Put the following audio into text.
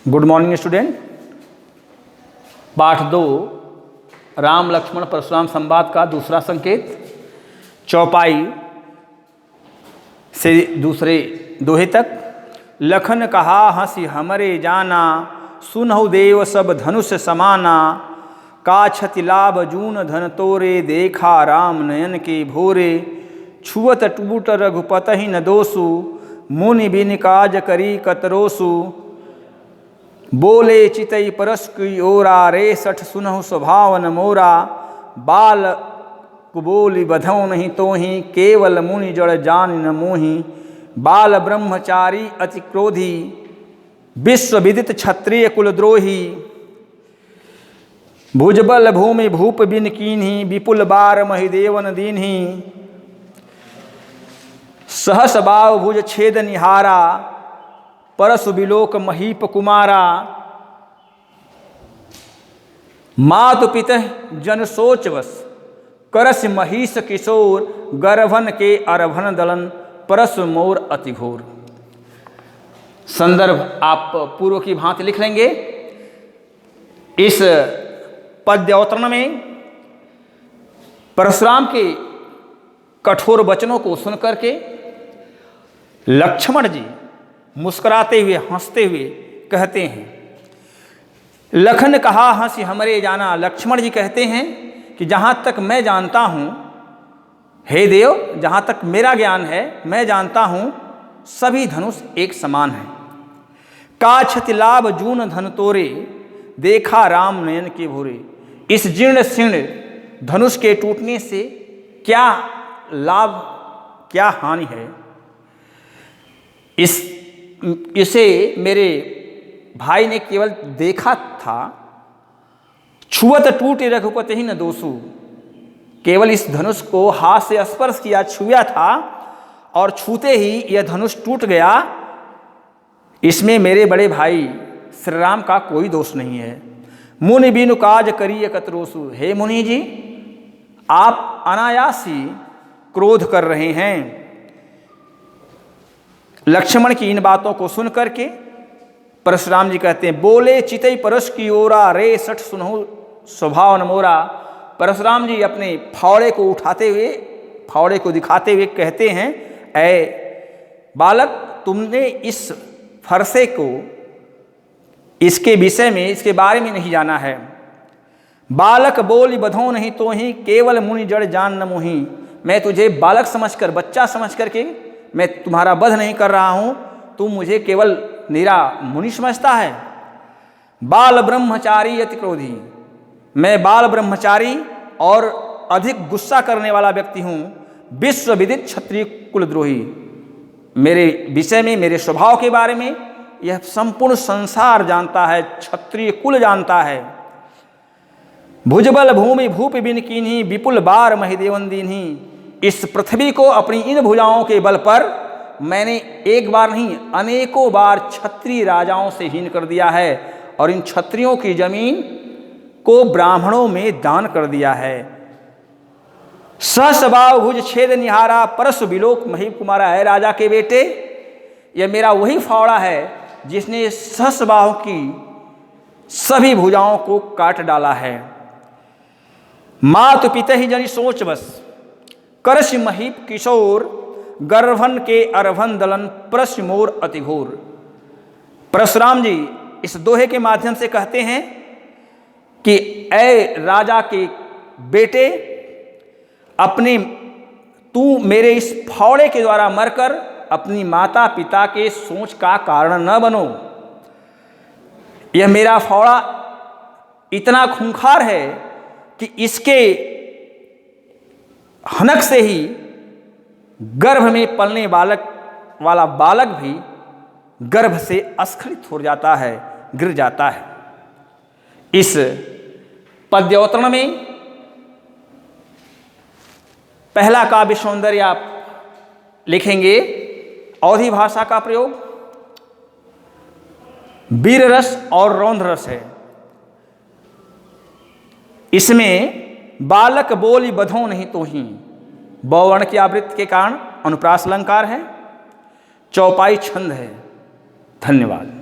Good morning student. पाठ 2 राम लक्ष्मण परशुराम संवाद का दूसरा संकेत, चौपाई से दूसरे दोहे तक। लखन कहा हंसी हमरे जाना, सुनहु देव सब धनुष समाना। का क्षति लाभ जून धन तोरे, देखा राम नयन के भोरे। छुअत टूट रघुपतहि न दोषु, मुनि बिन काज करी कतरोसु। बोले चितई परस की ओरा, रे सठ सुनहु स्वभावन मोरा। बाल कुबोली बधौ नहीं तोहि, केवल मुनि जड़ जान न मोहि। बाल ब्रह्मचारी अति क्रोधी, विश्व विदित क्षत्रिय कुलद्रोही। भुजबल भूमि भूप बिन कीन्ही, विपुल बार महिदेवन दीन्ही। सहस बाव भुज छेद निहारा, परसु बिलोक महीप कुमारा। मातु पितः जन सोचवश, करस महिष किशोर। गर्भन के अरभन दलन, परसु मोर अति घोर। संदर्भ आप पूर्व की भांति लिख लेंगे। इस पद्यावतरण में परशुराम के कठोर वचनों को सुनकर के लक्ष्मण जी मुस्कुराते हुए हंसते हुए कहते हैं, लखन कहा हंसी हमरे जाना। लक्ष्मण जी कहते हैं कि जहाँ तक मैं जानता हूँ, हे देव, जहाँ तक मेरा ज्ञान है मैं जानता हूँ सभी धनुष एक समान हैं। का क्षति लाभ जून धन तोरे, देखा राम नयन के भोरे। इस जीर्ण शीर्ण धनुष के टूटने से क्या लाभ क्या हानि है, इसे मेरे भाई ने केवल देखा था। छुअत टूटे रघुपति ही न दोषु, केवल इस धनुष को हाथ से स्पर्श किया, छुआ था और छूते ही यह धनुष टूट गया। इसमें मेरे बड़े भाई श्री राम का कोई दोष नहीं है। मुनि बिनु काज करिए कतरोसु। हे मुनि जी, आप अनायास ही क्रोध कर रहे हैं। लक्ष्मण की इन बातों को सुन करके परशुराम जी कहते हैं, बोले चितई परस की ओरा, रे सठ सुनहु स्वभावन मोरा। परशुराम जी अपने फावड़े को उठाते हुए, फावड़े को दिखाते हुए कहते हैं, ऐ बालक, तुमने इस फरसे को, इसके विषय में, इसके बारे में नहीं जाना है। बालक बोली बधो नहीं तोहि, केवल मुनि जड़ जान न मोहि। मैं तुझे बालक समझकर, बच्चा समझ करके मैं तुम्हारा वध नहीं कर रहा हूं, तू मुझे केवल निरा मुनि समझता है। बाल ब्रह्मचारी अति क्रोधी, मैं बाल ब्रह्मचारी और अधिक गुस्सा करने वाला व्यक्ति हूं। विश्व विदित क्षत्रिय कुलद्रोही, मेरे विषय में, मेरे स्वभाव के बारे में यह संपूर्ण संसार जानता है, क्षत्रिय कुल जानता है। भुजबल भूमि भूप बिन कीन्ही, विपुल बार महिदेवन दीन्ही। इस पृथ्वी को अपनी इन भुजाओं के बल पर मैंने एक बार नहीं अनेकों बार क्षत्रिय राजाओं से हीन कर दिया है और इन क्षत्रियों की जमीन को ब्राह्मणों में दान कर दिया है। सहस्बाव भुज छेद निहारा, परसु बिलोक महीप कुमारा। है राजा के बेटे, यह मेरा वही फावड़ा है जिसने सहस्बाहु की सभी भुजाओं को काट डाला है। मातु पिता ही जनि सोच बस, करश महीप किशोर। गर्भन के अरभन दलन, परसु मोर अति घोर। परशुराम जी इस दोहे के माध्यम से कहते हैं कि ऐ राजा के बेटे, तू मेरे इस फावड़े के द्वारा मरकर अपनी माता पिता के सोच का कारण न बनो। यह मेरा फावड़ा इतना खूंखार है कि इसके हनक से ही गर्भ में पलने वाला बालक भी गर्भ से अस्खलित हो जाता है, गिर जाता है। इस पद्यावतरण में पहला काव्य सौंदर्य आप लिखेंगे अवधी भाषा का प्रयोग, वीर रस और रौद्र रस है। इसमें बालक बोली बधो नहीं तोहि, बौवर्ण की आवृत्ति के कारण अनुप्रास अलंकार है। चौपाई छंद है। धन्यवाद।